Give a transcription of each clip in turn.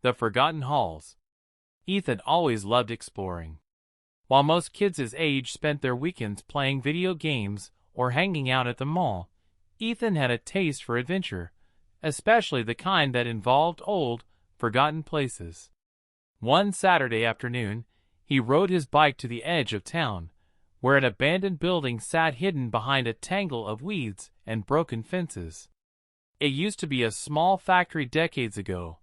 The Forgotten Halls. Ethan always loved exploring. While most kids his age spent their weekends playing video games or hanging out at the mall, Ethan had a taste for adventure, especially the kind that involved old, forgotten places. One Saturday afternoon, he rode his bike to the edge of town, where an abandoned building sat hidden behind a tangle of weeds and broken fences. It used to be a small factory decades ago,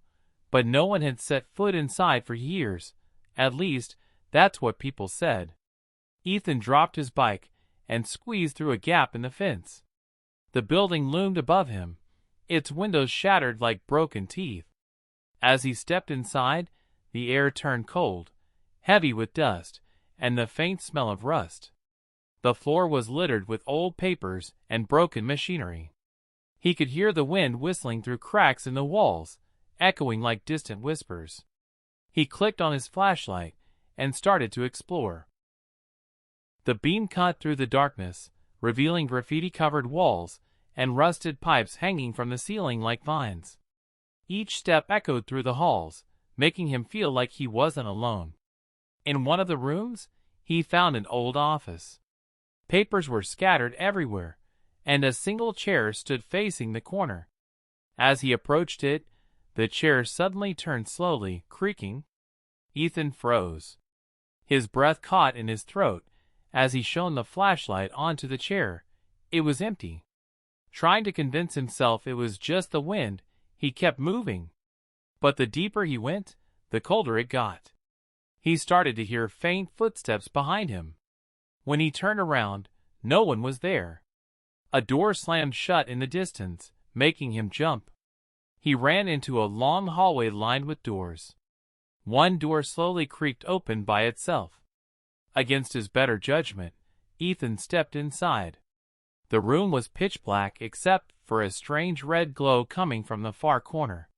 but no one had set foot inside for years. At least, that's what people said. Ethan dropped his bike and squeezed through a gap in the fence. The building loomed above him, its windows shattered like broken teeth. As he stepped inside, the air turned cold, heavy with dust, and the faint smell of rust. The floor was littered with old papers and broken machinery. He could hear the wind whistling through cracks in the walls, echoing like distant whispers. He clicked on his flashlight and started to explore. The beam cut through the darkness, revealing graffiti-covered walls and rusted pipes hanging from the ceiling like vines. Each step echoed through the halls, making him feel like he wasn't alone. In one of the rooms, he found an old office. Papers were scattered everywhere, and a single chair stood facing the corner. As he approached it, the chair suddenly turned slowly, creaking. Ethan froze. His breath caught in his throat as he shone the flashlight onto the chair. It was empty. Trying to convince himself it was just the wind, he kept moving. But the deeper he went, the colder it got. He started to hear faint footsteps behind him. When he turned around, no one was there. A door slammed shut in the distance, making him jump. He ran into a long hallway lined with doors. One door slowly creaked open by itself. Against his better judgment, Ethan stepped inside. The room was pitch black except for a strange red glow coming from the far corner.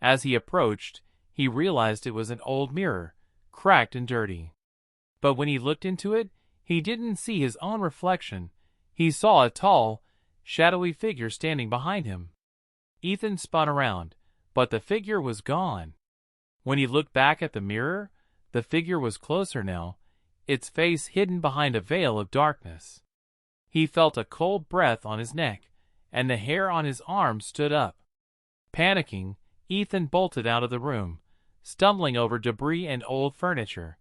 As he approached, he realized it was an old mirror, cracked and dirty. But when he looked into it, he didn't see his own reflection. He saw a tall, shadowy figure standing behind him. Ethan spun around, but the figure was gone. When he looked back at the mirror, the figure was closer now, its face hidden behind a veil of darkness. He felt a cold breath on his neck, and the hair on his arm stood up. Panicking, Ethan bolted out of the room, stumbling over debris and old furniture.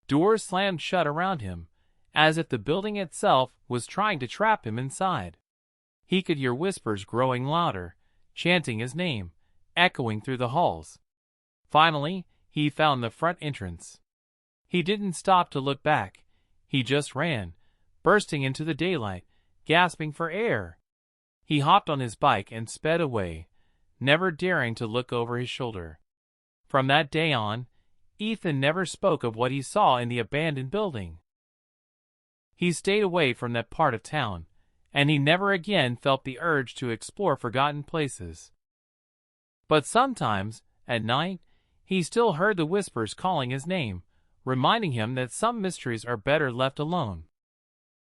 Doors slammed shut around him, as if the building itself was trying to trap him inside. He could hear whispers growing louder, chanting his name, echoing through the halls. Finally, he found the front entrance. He didn't stop to look back. He just ran, bursting into the daylight, gasping for air. He hopped on his bike and sped away, never daring to look over his shoulder. From that day on, Ethan never spoke of what he saw in the abandoned building. He stayed away from that part of town, and he never again felt the urge to explore forgotten places. But sometimes, at night, he still heard the whispers calling his name, reminding him that some mysteries are better left alone.